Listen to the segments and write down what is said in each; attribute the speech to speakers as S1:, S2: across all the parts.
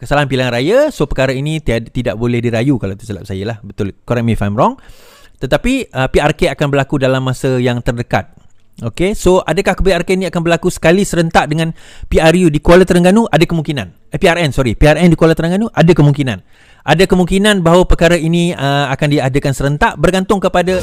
S1: kesalahan pilihan raya. So perkara ini tidak boleh dirayu kalau tersilap saya lah. Betul, correct me if I'm wrong. Tetapi PRK akan berlaku dalam masa yang terdekat. Okay, so adakah PRK ini akan berlaku sekali serentak dengan PRU di Kuala Terengganu? Ada kemungkinan. PRN di Kuala Terengganu ada kemungkinan. Ada kemungkinan bahawa perkara ini akan diadakan serentak, bergantung kepada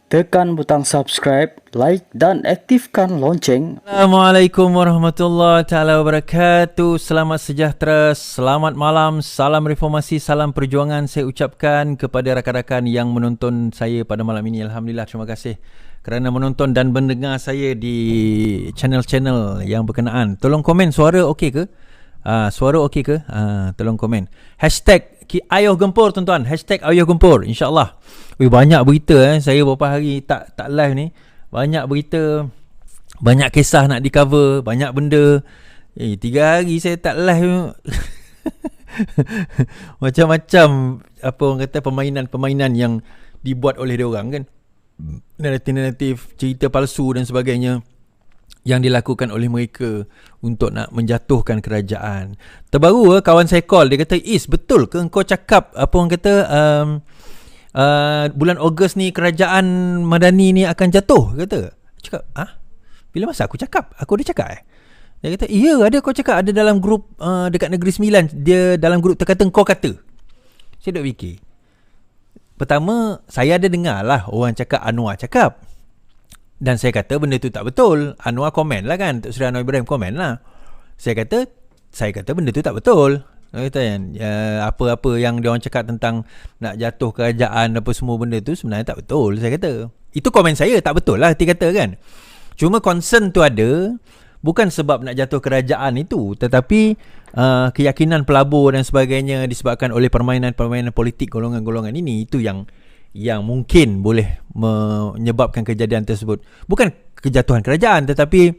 S2: tekan butang subscribe, like dan aktifkan lonceng.
S1: Assalamualaikum warahmatullahi taala wabarakatuh. Selamat sejahtera, selamat malam, salam reformasi, salam perjuangan saya ucapkan kepada rakan-rakan yang menonton saya pada malam ini. Alhamdulillah, terima kasih kerana menonton dan mendengar saya di channel-channel yang berkenaan. Tolong komen suara okey ke? Suara okey ke? Tolong komen. Hashtag Ayuh Gempur tuan-tuan. Hashtag Ayuh Gempur, InsyaAllah. Banyak berita saya beberapa hari tak live ni. Banyak berita, banyak kisah nak di cover, banyak benda. 3 hari saya tak live. Macam-macam apa orang kata permainan yang dibuat oleh dia orang kan. Naratif, cerita palsu dan sebagainya yang dilakukan oleh mereka untuk nak menjatuhkan kerajaan. Terbaru kawan saya call, dia kata, "Is, betul ke engkau cakap apa orang kata bulan Ogos ni kerajaan Madani ni akan jatuh?" Kata. Cakap, bila masa aku cakap? Aku dah cakap Dia kata, "Ya, ada kau cakap, ada dalam grup dekat Negeri Sembilan, dia dalam grup terkata kau kata." Saya duk fikir. Pertama, saya ada dengar lah orang cakap Anwar cakap. Dan saya kata benda tu tak betul. Anwar komen lah kan, Tok Sri Anwar Ibrahim komen lah. Saya kata benda tu tak betul. Kata kan, apa-apa yang dia orang cakap tentang nak jatuh kerajaan apa semua benda tu sebenarnya tak betul. Saya kata itu komen saya, tak betul lah dia kata kan. Cuma concern tu ada bukan sebab nak jatuh kerajaan itu, tetapi keyakinan pelabur dan sebagainya disebabkan oleh permainan-permainan politik golongan-golongan ini. Itu yang mungkin boleh menyebabkan kejadian tersebut. Bukan kejatuhan kerajaan, tetapi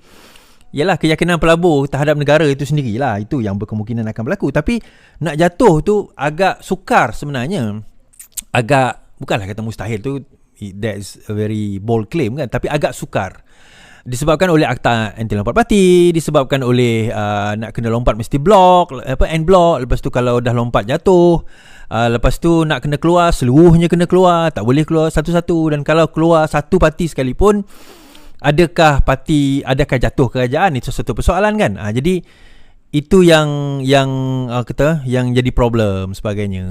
S1: ialah keyakinan pelabur terhadap negara itu sendirilah. Itu yang berkemungkinan akan berlaku. Tapi nak jatuh tu agak sukar sebenarnya. Bukanlah kata mustahil tu, that's a very bold claim kan, tapi agak sukar. Disebabkan oleh akta anti lompat parti, disebabkan oleh nak kena lompat mesti blok, end block, lepas tu kalau dah lompat jatuh, lepas tu nak kena keluar, seluruhnya kena keluar, tak boleh keluar satu-satu. Dan kalau keluar satu parti sekalipun, adakah jatuh kerajaan? Itu satu persoalan kan. Jadi itu yang jadi problem sebagainya.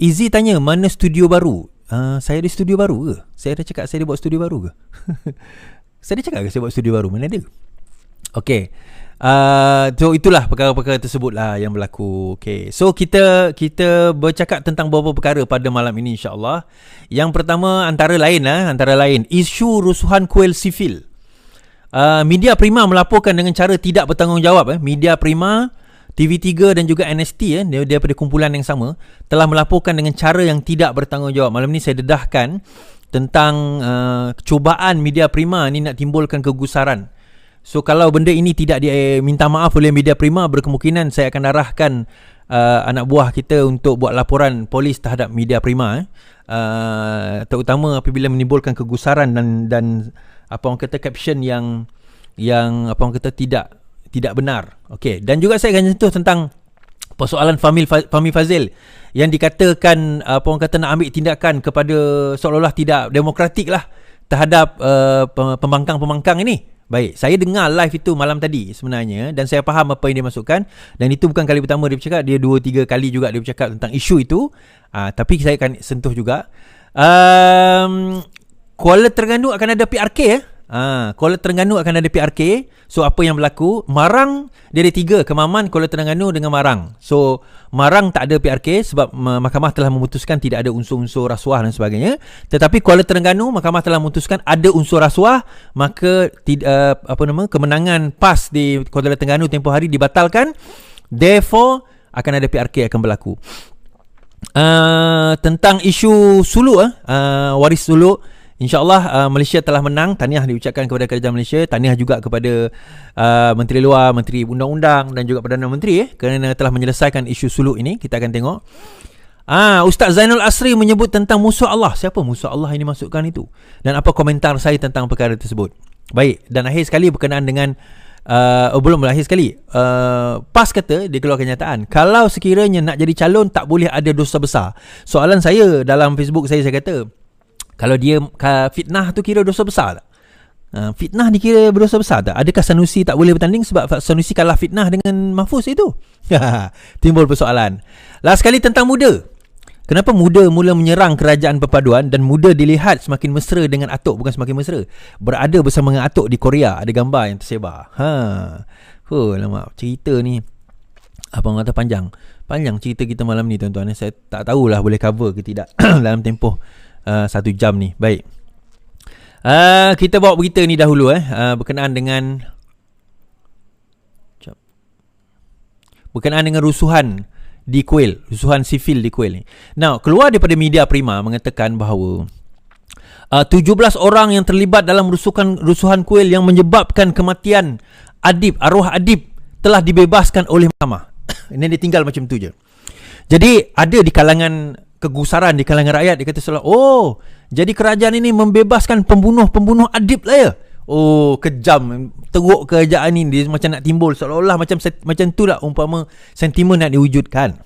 S1: Izzy tanya, mana studio baru? Saya ada studio baru ke? Saya dah cakap saya ada buat studio baru ke? Saya dah cakap ke saya buat studio baru? Mana ada? Okay. So itulah perkara-perkara tersebut lah yang berlaku. Okay. So kita bercakap tentang beberapa perkara pada malam ini, insyaAllah. Yang pertama antara lain isu rusuhan kuil sivil. Media Prima melaporkan dengan cara tidak bertanggungjawab. Media Prima, TV3 dan juga NST daripada kumpulan yang sama telah melaporkan dengan cara yang tidak bertanggungjawab. Malam ni saya dedahkan tentang cubaan Media Prima ni nak timbulkan kegusaran. So kalau benda ini tidak diminta maaf oleh Media Prima, berkemungkinan saya akan arahkan anak buah kita untuk buat laporan polis terhadap Media Prima, terutama apabila menimbulkan kegusaran dan apa orang kata caption yang apa orang kata tidak benar. Okey, dan juga saya akan sentuh tentang persoalan Fahmi Fazil yang dikatakan apa orang kata nak ambil tindakan kepada seolah-olah tidak demokratik lah terhadap pembangkang-pembangkang ini. Baik, saya dengar live itu malam tadi sebenarnya, dan saya faham apa yang dia masukkan, dan itu bukan kali pertama dia bercakap, dia 2-3 kali juga dia bercakap tentang isu itu. Tapi saya akan sentuh juga. Kuala Terengganu akan ada PRK Kuala Terengganu akan ada PRK. So apa yang berlaku? Marang dia ada 3, Kemaman, Kuala Terengganu dengan Marang. So Marang tak ada PRK sebab mahkamah telah memutuskan tidak ada unsur-unsur rasuah dan sebagainya. Tetapi Kuala Terengganu mahkamah telah memutuskan ada unsur rasuah, maka kemenangan PAS di Kuala Terengganu tempoh hari dibatalkan. Therefore akan ada PRK akan berlaku. Tentang isu suluk waris suluk, InsyaAllah Malaysia telah menang. Tahniah diucapkan kepada kerajaan Malaysia. Tahniah juga kepada Menteri Luar, Menteri Undang-Undang dan juga Perdana Menteri kerana telah menyelesaikan isu suluk ini. Kita akan tengok. Ustaz Zainal Asri menyebut tentang musuh Allah. Siapa musuh Allah ini masukkan itu? Dan apa komentar saya tentang perkara tersebut? Baik, dan akhir sekali berkenaan dengan belum akhir sekali. PAS kata dia keluar kenyataan, kalau sekiranya nak jadi calon tak boleh ada dosa besar. Soalan saya dalam Facebook saya kata, kalau dia fitnah tu kira dosa besar tak? Fitnah dikira berdosa besar tak? Adakah Sanusi tak boleh bertanding sebab Sanusi kalah fitnah dengan Mahfuz itu? Timbul persoalan. Last sekali tentang muda. Kenapa muda mula menyerang kerajaan perpaduan dan muda dilihat semakin mesra dengan atuk, bukan semakin mesra, berada bersama dengan atuk di Korea. Ada gambar yang tersebar. Lama cerita ni abang kata panjang cerita kita malam ni tuan-tuan. Saya tak tahulah boleh cover ke tidak dalam tempoh 1 jam ni. Baik, kita bawa berita ni dahulu berkenaan dengan rusuhan di Kuil, rusuhan sivil di Kuil ni. Now, keluar daripada media Prima mengatakan bahawa 17 orang yang terlibat dalam rusuhan Kuil yang menyebabkan kematian arwah Adib telah dibebaskan oleh mahkamah. Ini dia tinggal macam tu je. Jadi ada di kalangan kegusaran, di kalangan rakyat, dia kata jadi kerajaan ini membebaskan pembunuh Adib lah ya. Kejam, teruk kerajaan ni. Dia macam nak timbul seolah-olah macam tu lah umpama sentimen nak diwujudkan.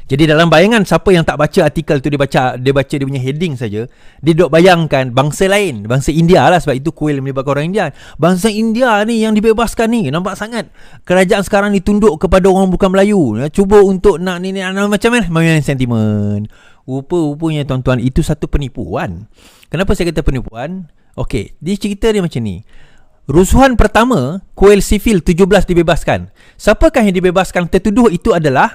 S1: Jadi dalam bayangan siapa yang tak baca artikel tu, dia baca dia punya heading saja, dia duk bayangkan bangsa lain, bangsa India lah, sebab itu Kuil melibatkan orang India. Bangsa India ni yang dibebaskan ni, nampak sangat kerajaan sekarang ni tunduk kepada orang bukan Melayu, cuba untuk nak ni macam mana sentimen. Rupa-rupanya tuan-tuan, itu satu penipuan. Kenapa saya kata penipuan? Okey, dia cerita dia macam ni. Rusuhan pertama, Kuil sivil 17 dibebaskan. Siapakah yang dibebaskan? Tertuduh itu adalah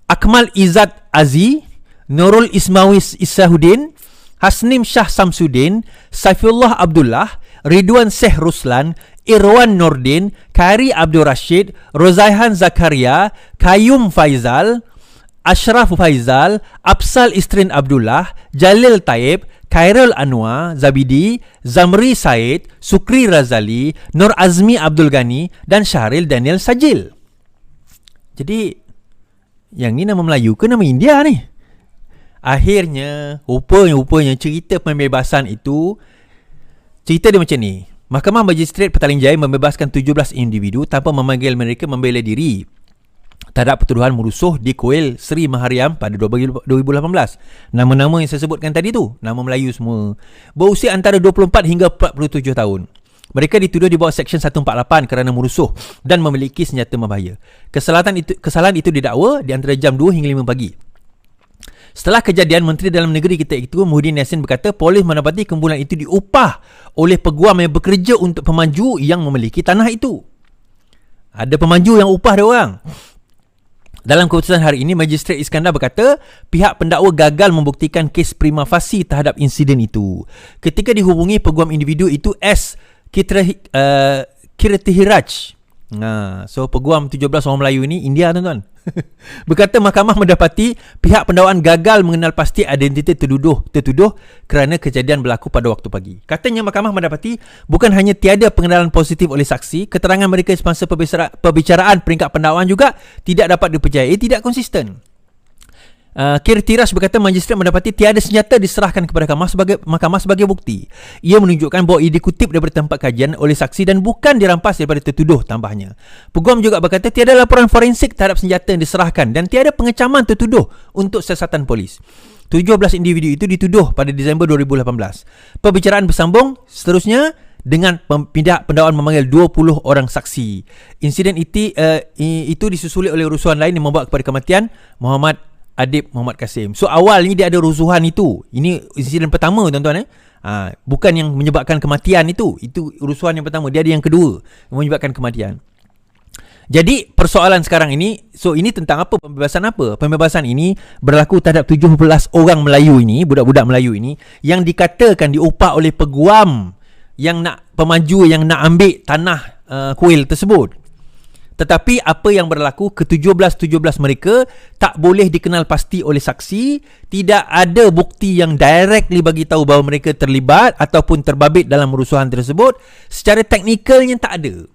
S1: Akmal Izzat Aziz, Nurul Ismawis Isahuddin, Hasnim Shah Samsudin, Saifullah Abdullah, Ridwan Syekh Ruslan, Irwan Nordin, Khairi Abdul Rashid, Rozaihan Zakaria, Kayum Faizal, Ashraf Faizal, Absal Istrin Abdullah, Jalil Taib, Khairul Anwar Zabidi, Zamri Said, Sukri Razali, Nur Azmi Abdul Ghani dan Syahril Daniel Sajil. Jadi yang ni nama Melayu ke nama India ni? Akhirnya rupanya cerita pembebasan itu, cerita dia macam ni. Mahkamah Magistrate Petaling Jaya membebaskan 17 individu tanpa memanggil mereka membela diri terhadap pertuduhan merusuh di Kuil Seri Mahariam pada 2018. Nama-nama yang saya sebutkan tadi tu, nama Melayu semua, berusia antara 24 hingga 47 tahun. Mereka dituduh di bawah Seksyen 148 kerana merusuh dan memiliki senjata berbahaya. Kesalahan itu didakwa di antara jam 2 hingga 5 pagi. Setelah kejadian, Menteri Dalam Negeri ketika itu, Muhyiddin Yassin, berkata polis mendapati kumpulan itu diupah oleh peguam yang bekerja untuk pemanju yang memiliki tanah itu. Ada pemanju yang upah dia orang. Dalam keputusan hari ini, Magistrate Iskandar berkata pihak pendakwa gagal membuktikan kes prima facie terhadap insiden itu. Ketika dihubungi peguam individu itu S. Kirtihiraj. So peguam 17 orang Melayu ini India tuan-tuan. Berkata mahkamah mendapati pihak pendakwaan gagal mengenal pasti identiti tertuduh kerana kejadian berlaku pada waktu pagi. Katanya mahkamah mendapati bukan hanya tiada pengenalan positif oleh saksi, keterangan mereka semasa perbicaraan peringkat pendakwaan juga tidak dapat dipercayai, tidak konsisten. Kirtiraj berkata magistrate mendapati tiada senjata diserahkan kepada mahkamah sebagai bukti. Ia menunjukkan bahawa ia dikutip daripada tempat kajian oleh saksi dan bukan dirampas daripada tertuduh, tambahnya. Peguam juga berkata tiada laporan forensik terhadap senjata yang diserahkan dan tiada pengecaman tertuduh untuk siasatan polis. 17 individu itu dituduh pada Disember 2018. Perbicaraan bersambung seterusnya dengan pihak pendakwaan memanggil 20 orang saksi. Insiden itu disusuli oleh rusuhan lain yang membawa kepada kematian Muhammad Adib Muhammad Kasim. So awal ni dia ada rusuhan itu. Ini insiden pertama tuan-tuan. Bukan yang menyebabkan kematian itu. Itu rusuhan yang pertama. Dia ada yang kedua yang menyebabkan kematian. Jadi persoalan sekarang ini, so ini tentang apa? Pembebasan apa? Pembebasan ini berlaku terhadap 17 orang Melayu ini, budak-budak Melayu ini, yang dikatakan diupah oleh peguam yang nak pemanju yang nak ambil tanah kuil tersebut. Tetapi apa yang berlaku, ke-17 mereka tak boleh dikenal pasti oleh saksi, tidak ada bukti yang directly bagi tahu bahawa mereka terlibat ataupun terbabit dalam rusuhan tersebut. Secara teknikalnya tak ada.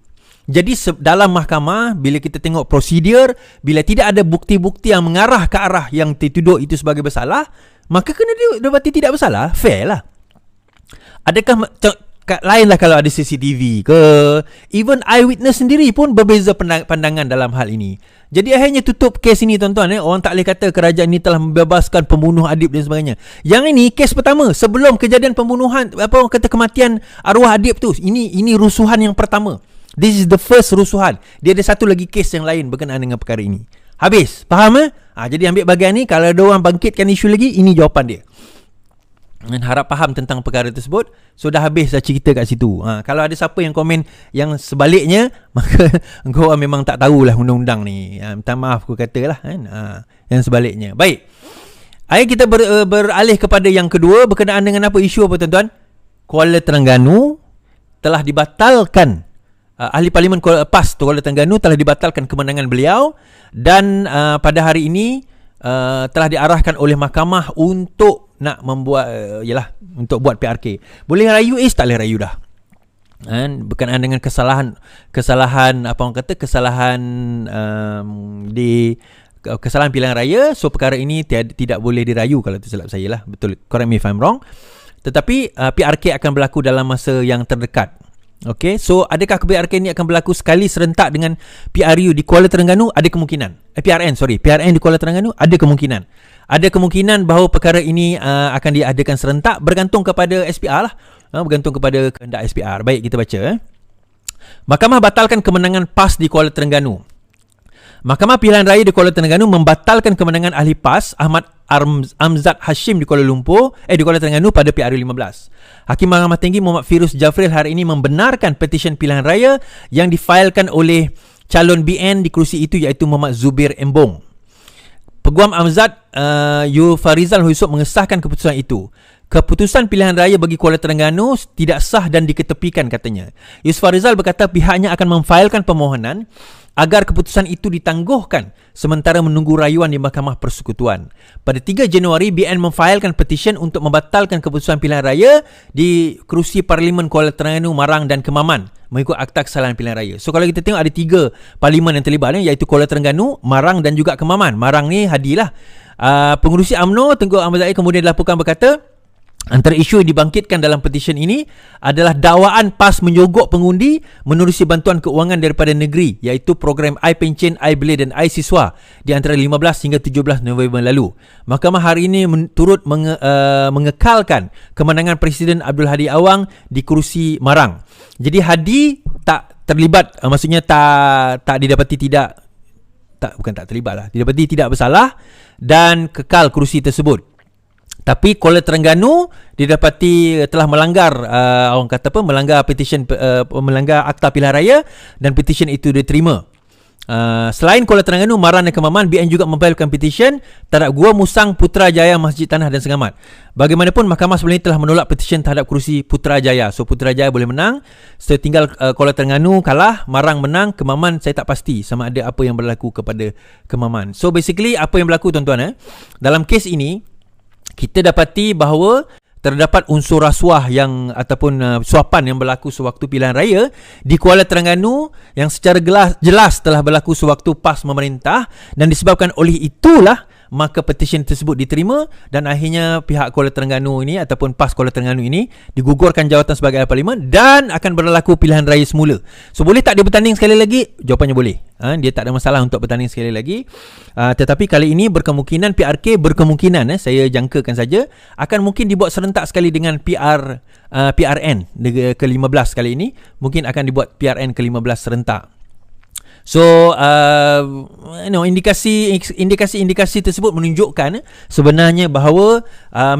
S1: Jadi dalam mahkamah, bila kita tengok prosedur, bila tidak ada bukti-bukti yang mengarah ke arah yang dituduh itu sebagai bersalah, maka kena didapati tidak bersalah. Fair lah. Adakah lain lah kalau ada CCTV ke, even eyewitness sendiri pun berbeza pandangan dalam hal ini. Jadi akhirnya tutup kes ini, tuan-tuan. Orang tak boleh kata kerajaan ini telah membebaskan pembunuh Adib dan sebagainya. Yang ini kes pertama sebelum kejadian pembunuhan, apa orang kata, kematian arwah Adib tu. Ini rusuhan yang pertama. This is the first rusuhan. Dia ada satu lagi kes yang lain berkenaan dengan perkara ini. Habis, faham jadi ambil bahagian ni. Kalau ada orang bangkitkan isu lagi, ini jawapan dia. Dan harap faham tentang perkara tersebut. So dah habis dah cerita kat situ. Kalau ada siapa yang komen yang sebaliknya, maka engkau memang tak tahulah undang-undang ni. Minta maaf aku katalah kan. Yang sebaliknya. Baik. Ayat kita beralih kepada yang kedua berkenaan dengan apa isu apa, tuan-tuan? Kuala Terengganu telah dibatalkan. Ahli Parlimen PAS Kuala Terengganu telah dibatalkan kemenangan beliau dan pada hari ini telah diarahkan oleh mahkamah untuk nak membuat untuk buat PRK. Boleh rayu tak boleh rayu dah. Berkenaan dengan kesalahan apa orang kata, kesalahan pilihan raya. So perkara ini tidak boleh dirayu kalau tersilap saya lah. Betul, correct me if I'm wrong. Tetapi PRK akan berlaku dalam masa yang terdekat. Okay, so adakah PRK ini akan berlaku sekali serentak dengan PRU di Kuala Terengganu? Ada kemungkinan. PRN di Kuala Terengganu ada kemungkinan. Ada kemungkinan bahawa perkara ini akan diadakan serentak, bergantung kepada SPR lah. Bergantung kepada kehendak SPR. Baik, kita baca. Mahkamah batalkan kemenangan PAS di Kuala Terengganu. Mahkamah Pilihan Raya di Kuala Terengganu membatalkan kemenangan ahli PAS Ahmad Amzad Hashim di Kuala Terengganu pada PRU 15. Hakim Mahkamah Tinggi Muhammad Firuz Jafril hari ini membenarkan petisyen pilihan raya yang difailkan oleh calon BN di kerusi itu, iaitu Muhammad Zubir Embong. Peguam Amzad Farizal Husup mengesahkan keputusan itu. Keputusan pilihan raya bagi Kuala Terengganu tidak sah dan diketepikan, katanya. Farizal berkata pihaknya akan memfailkan permohonan agar keputusan itu ditangguhkan sementara menunggu rayuan di Mahkamah Persekutuan. Pada 3 Januari, BN memfailkan petisyen untuk membatalkan keputusan pilihan raya di kerusi Parlimen Kuala Terengganu, Marang dan Kemaman mengikut Akta Kesalahan Pilihan Raya. So kalau kita tengok ada 3 parlimen yang terlibat iaitu Kuala Terengganu, Marang dan juga Kemaman. Marang ni hadilah. Pengerusi UMNO Tengku Ahmad Zahid kemudian dilaporkan berkata, antara isu yang dibangkitkan dalam petisyen ini adalah dakwaan PAS menyogok pengundi menerusi bantuan keuangan daripada negeri, iaitu program iPencen, iBela dan iSiswa di antara 15 hingga 17 November lalu. Mahkamah hari ini turut mengekalkan kemenangan Presiden Abdul Hadi Awang di kerusi Marang. Jadi Hadi tak terlibat, maksudnya tak didapati didapati tidak bersalah dan kekal kerusi tersebut. Tapi Kuala Terengganu didapati telah melanggar melanggar petisyen, melanggar Akta Pilihan Raya dan petisyen itu diterima. Selain Kuala Terengganu, Marang dan Kemaman, BN juga memfailkan petisyen terhadap Gua Musang, Putrajaya, Masjid Tanah dan Sengamat. Bagaimanapun, mahkamah sebelum ini telah menolak petisyen terhadap kerusi Putrajaya. So Putrajaya boleh menang, setinggal Kuala Terengganu kalah, Marang menang, Kemaman saya tak pasti sama ada apa yang berlaku kepada Kemaman. So basically apa yang berlaku, tuan-tuan, dalam kes ini kita dapati bahawa terdapat unsur rasuah yang ataupun suapan yang berlaku sewaktu pilihan raya di Kuala Terengganu yang secara jelas telah berlaku sewaktu PAS memerintah, dan disebabkan oleh itulah maka petisyen tersebut diterima dan akhirnya pihak Kuala Terengganu ini ataupun PAS Kuala Terengganu ini digugurkan jawatan sebagai ahli parlimen dan akan berlaku pilihan raya semula. So boleh tak dia bertanding sekali lagi? Jawapannya boleh. Dia tak ada masalah untuk bertanding sekali lagi. Tetapi kali ini berkemungkinan PRK saya jangkakan saja akan mungkin dibuat serentak sekali dengan PRN ke-15 kali ini. Mungkin akan dibuat PRN ke-15 serentak. So indikasi tersebut menunjukkan sebenarnya bahawa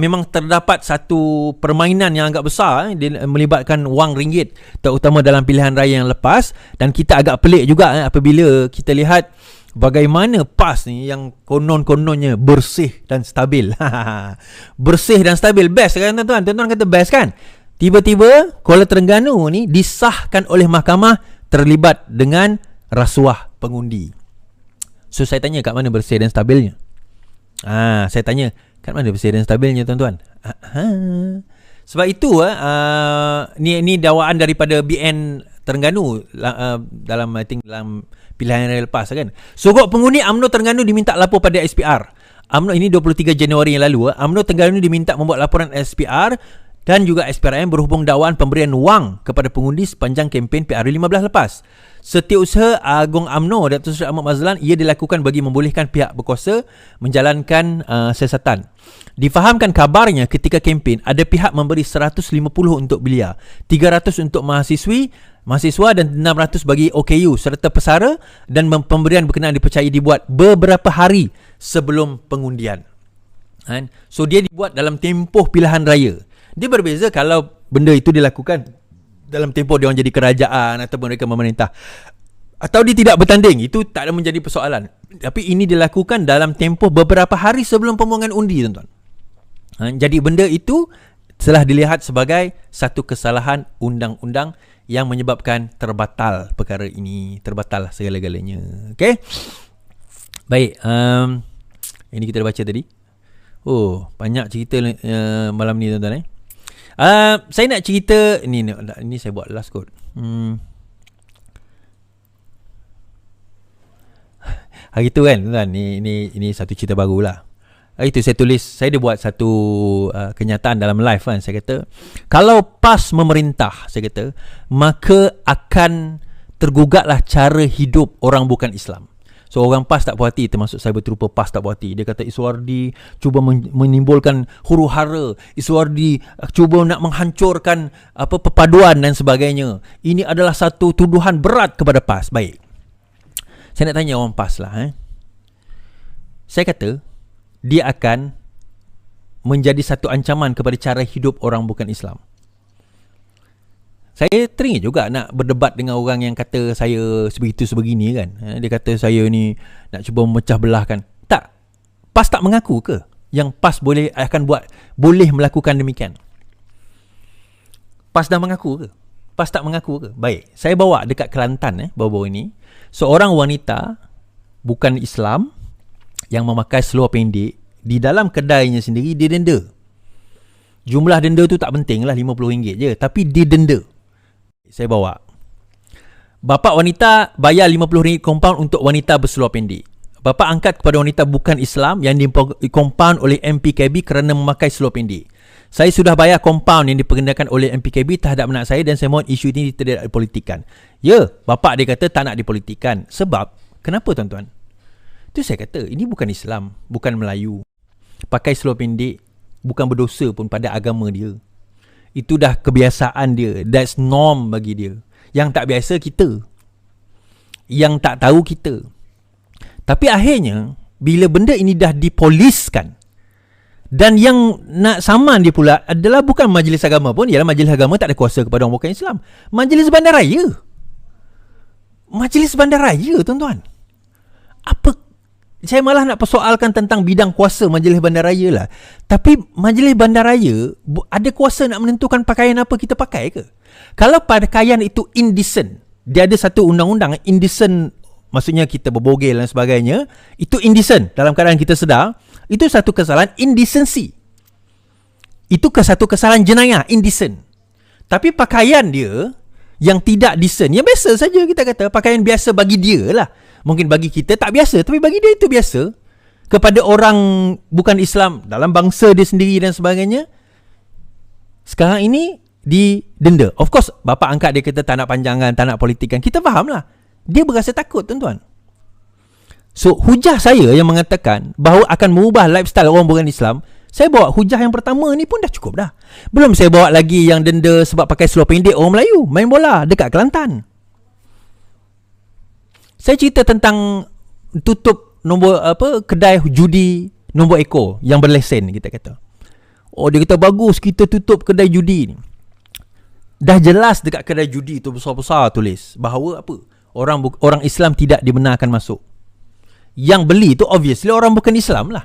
S1: memang terdapat satu permainan yang agak besar melibatkan wang ringgit, terutama dalam pilihan raya yang lepas. Dan kita agak pelik juga apabila kita lihat bagaimana PAS ni yang konon-kononnya bersih dan stabil. Bersih dan stabil, best kan tuan-tuan? Tuan-tuan kata best kan? Tiba-tiba Kuala Terengganu ni disahkan oleh mahkamah terlibat dengan rasuah pengundi. So saya tanya, kat mana bersih dan stabilnya? Saya tanya, kat mana bersih dan stabilnya, tuan-tuan? Sebab itu ni dakwaan daripada BN Terengganu dalam I think dalam pilihan raya lepas kan. Sogok pengundi UMNO Terengganu diminta lapor pada SPR. UMNO ini 23 Januari yang lalu. UMNO Terengganu diminta membuat laporan SPR dan juga SPRM berhubung dakwaan pemberian wang kepada pengundi sepanjang kempen PR15 lepas. Setiausaha Agong UMNO Datuk Seri Ahmad Mazlan ia dilakukan bagi membolehkan pihak berkuasa menjalankan siasatan. Difahamkan kabarnya ketika kempen ada pihak memberi 150 untuk belia, 300 untuk mahasiswa dan 600 bagi OKU serta pesara, dan pemberian berkenaan dipercayai dibuat beberapa hari sebelum pengundian. So dia dibuat dalam tempoh pilihan raya. Dia berbeza kalau benda itu dilakukan dalam tempoh dia orang jadi kerajaan ataupun mereka memerintah, atau dia tidak bertanding, itu tak ada menjadi persoalan. Tapi ini dilakukan dalam tempoh beberapa hari sebelum pembuangan undi, tuan-tuan. Jadi benda itu telah dilihat sebagai satu kesalahan undang-undang yang menyebabkan terbatal perkara ini, terbatal segala-galanya. Okey. Baik, ini kita dah baca tadi. Oh, banyak cerita malam ni, tuan-tuan. Saya nak cerita ini saya buat last kot. Hari tu kan, tuan, ini satu cerita barulah. Hari tu saya tulis, saya dah buat satu kenyataan dalam live kan. Saya kata, kalau PAS memerintah, saya kata, maka akan tergugatlah cara hidup orang bukan Islam. So orang PAS tak puas hati, termasuk saya berterupa PAS tak puas hati. Dia kata Iswardi cuba menimbulkan huru-hara, Iswardi cuba nak menghancurkan perpaduan dan sebagainya. Ini adalah satu tuduhan berat kepada PAS. Baik, saya nak tanya orang PAS lah. Saya kata dia akan menjadi satu ancaman kepada cara hidup orang bukan Islam. Saya teringin juga nak berdebat dengan orang yang kata saya sebegitu sebegini kan. Dia kata saya ni nak cuba memecah belahkan. Tak. PAS tak mengaku ke yang PAS boleh melakukan demikian? PAS dah mengaku ke? PAS tak mengaku ke? Baik, saya bawa dekat Kelantan baru-baru ini, seorang wanita bukan Islam yang memakai seluar pendek, di dalam kedainya sendiri dia denda. Jumlah denda tu tak penting lah, RM50 je, tapi dia denda. Saya bawa. Bapa wanita bayar RM50 kompaun untuk wanita berseluar pendek. Bapa angkat kepada wanita bukan Islam yang dikompaun oleh MPKB kerana memakai seluar pendek. Saya sudah bayar kompaun yang diperkenalkan oleh MPKB terhadap anak saya dan saya mohon isu ini tidak dipolitikan. Ya, bapa dia kata tak nak dipolitikan. Sebab, kenapa tuan-tuan? Itu saya kata, ini bukan Islam, bukan Melayu. Pakai seluar pendek bukan berdosa pun pada agama dia. Itu dah kebiasaan dia. That's norm bagi dia. Yang tak biasa kita, yang tak tahu kita. Tapi akhirnya bila benda ini dah dipoliskan, dan yang nak saman dia pula adalah bukan majlis agama pun. Ialah majlis agama tak ada kuasa kepada orang bukan Islam. Majlis bandaraya. Majlis bandaraya, tuan-tuan. Apa? Saya malah nak persoalkan tentang bidang kuasa majlis bandaraya lah. Tapi majlis bandaraya ada kuasa nak menentukan pakaian apa kita pakai ke? Kalau pakaian itu indecent, dia ada satu undang-undang indecent, maksudnya kita berbogel dan sebagainya, itu indecent dalam keadaan kita sedar, itu satu kesalahan indecency. Itu satu kesalahan jenayah, indecent. Tapi pakaian dia yang tidak decent, yang biasa saja kita kata, pakaian biasa bagi dia lah. Mungkin bagi kita tak biasa, tapi bagi dia itu biasa. Kepada orang bukan Islam dalam bangsa dia sendiri dan sebagainya, sekarang ini didenda. Of course, bapa angkat dia kata tak nak panjangan, tak nak politikan. Kita faham lah. Dia berasa takut, tuan-tuan. So, hujah saya yang mengatakan bahawa akan mengubah lifestyle orang bukan Islam, saya bawa hujah yang pertama ni pun dah cukup dah. Belum saya bawa lagi yang denda sebab pakai seluar pendek orang Melayu main bola dekat Kelantan. Saya cerita tentang tutup nombor kedai judi nombor ekor yang berlesen, kita kata. Oh, dia kata bagus kita tutup kedai judi ni. Dah jelas dekat kedai judi tu besar-besar tulis bahawa apa? Orang Islam tidak dibenarkan masuk. Yang beli tu obviously orang bukan Islam lah.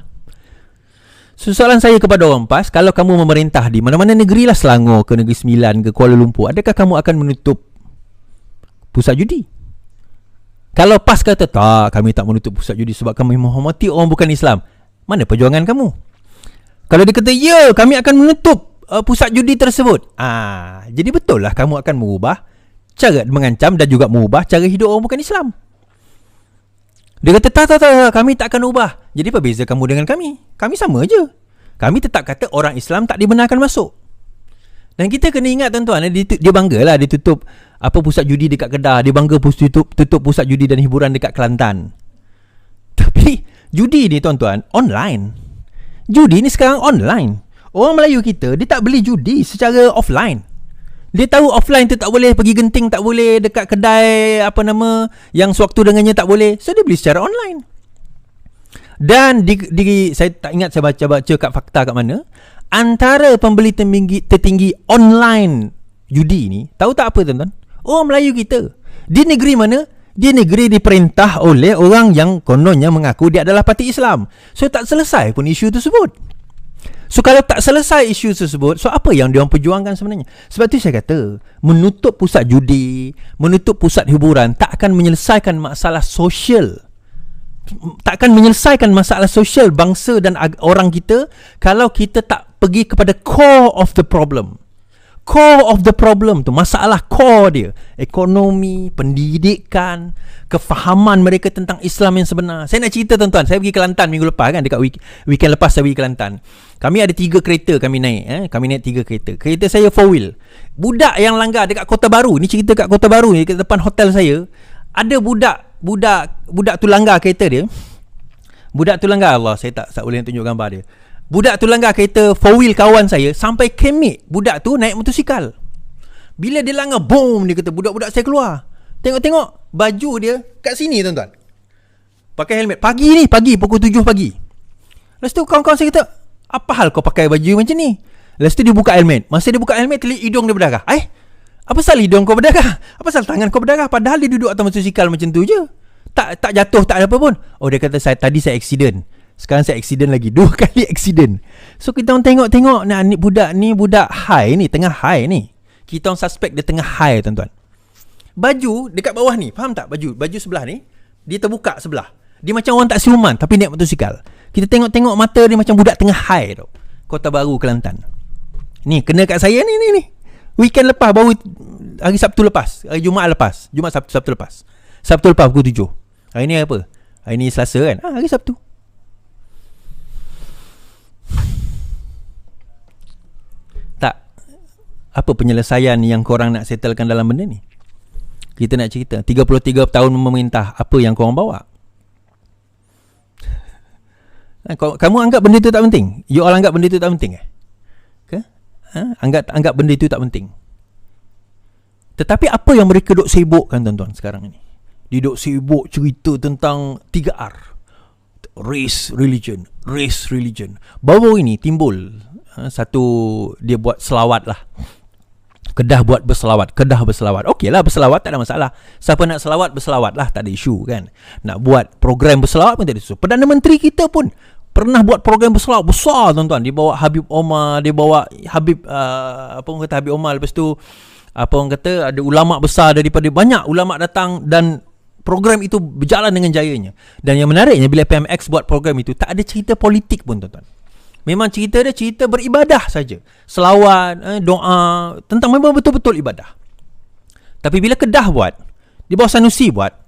S1: Soalan saya kepada orang PAS, kalau kamu memerintah di mana-mana negeri lah, Selangor ke Negeri Sembilan ke Kuala Lumpur, adakah kamu akan menutup pusat judi? Kalau PAS kata, tak, kami tak menutup pusat judi sebab kami menghormati orang bukan Islam, mana perjuangan kamu? Kalau dia kata, ya, kami akan menutup pusat judi tersebut, jadi betul lah kamu akan mengubah cara mengancam dan juga mengubah cara hidup orang bukan Islam. Dia kata tak, kami tak akan ubah. Jadi apa beza kamu dengan kami? Kami sama je. Kami tetap kata orang Islam tak dibenarkan masuk. Dan kita kena ingat tuan-tuan, dia banggalah dia tutup pusat judi dekat Kedah, dia bangga tutup pusat judi dan hiburan dekat Kelantan. Tapi judi ni tuan-tuan online. Judi ni sekarang online. Orang Melayu kita dia tak beli judi secara offline. Dia tahu offline tu tak boleh pergi genting, tak boleh dekat kedai yang sewaktu dengannya tak boleh. So dia beli secara online. Dan saya tak ingat saya baca kat fakta kat mana, antara pembeli tertinggi online judi ni, tahu tak apa tuan-tuan? Orang Melayu kita. Di negeri mana? Di negeri diperintah oleh orang yang kononnya mengaku dia adalah parti Islam. So tak selesai pun isu tersebut. So kalau tak selesai isu tersebut, so apa yang diorang perjuangkan sebenarnya? Sebab tu saya kata, menutup pusat judi, menutup pusat hiburan tak akan menyelesaikan masalah sosial. Tak akan menyelesaikan masalah sosial bangsa dan orang kita kalau kita tak pergi kepada core of the problem. Core of the problem tu, masalah core dia, ekonomi, pendidikan, kefahaman mereka tentang Islam yang sebenar. Saya nak cerita tuan-tuan, saya pergi Kelantan minggu lepas kan, dekat weekend lepas saya pergi Kelantan. Kami ada 3 kereta kami naik, kami naik 3 kereta. Kereta saya 4 wheel. Budak yang langgar dekat Kota Baru, ni cerita kat Kota Baru ni, dekat depan hotel saya, ada budak tu langgar kereta dia. Budak tu langgar, Allah, saya tak boleh tunjuk gambar dia. Budak tu langgar kereta 4 wheel kawan saya sampai Kemik. Budak tu naik motosikal. Bila dia langgar, boom, dia kata budak-budak saya keluar. Tengok baju dia kat sini tuan-tuan. Pakai helmet. Pagi pukul 7 pagi. Lepas tu kawan-kawan saya kata, apa hal kau pakai baju macam ni? Lepas tu dia buka helmet. Masa dia buka helmet, telik hidung dia berdarah. Apa pasal hidung kau berdarah? Apa pasal tangan kau berdarah? Padahal dia duduk atas motosikal macam tu je. Tak jatuh, tak ada apa pun. Oh, dia kata tadi saya accident. Sekarang saya accident lagi. 2 kali accident. So kita orang tengok ni budak high ni, tengah high ni. Kita orang suspect dia tengah high tuan-tuan. Baju dekat bawah ni, faham tak? Baju sebelah ni dia terbuka sebelah. Dia macam orang tak siluman tapi naik motosikal. Kita tengok mata dia macam budak tengah high tu. Kota Baru, Kelantan. Ni kena kat saya ni. Weekend lepas, baru hari Sabtu lepas, hari Jumaat lepas. Sabtu lepas. Sabtu lepas pukul 7. Hari ni apa? Hari ni Selasa kan? Hari Sabtu. Apa penyelesaian yang korang nak settlekan dalam benda ni? Kita nak cerita 33 tahun memerintah, apa yang korang bawa? Kamu anggap benda tu tak penting? You all anggap benda tu tak penting ke? Anggap benda tu tak penting. Tetapi apa yang mereka duk sibukkan tuan-tuan sekarang ni? Dia duk sibuk cerita tentang 3R. Race, religion. Baru ini timbul satu, dia buat selawat lah. Kedah buat berselawat. Okey lah, berselawat tak ada masalah. Siapa nak selawat, berselawat lah, tak ada isu kan. Nak buat program berselawat pun tak ada isu. Perdana Menteri kita pun pernah buat program berselawat besar tuan-tuan. Dia bawa Habib Omar, dia bawa Habib Habib Omar. Lepas tu ada ulama' besar daripada banyak ulama' datang dan program itu berjalan dengan jayanya. Dan yang menariknya, bila PMX buat program itu, tak ada cerita politik pun tuan-tuan. Memang cerita dia cerita beribadah saja. Selawat, doa, tentang memang betul-betul ibadah. Tapi bila Kedah buat, di bawah Sanusi buat,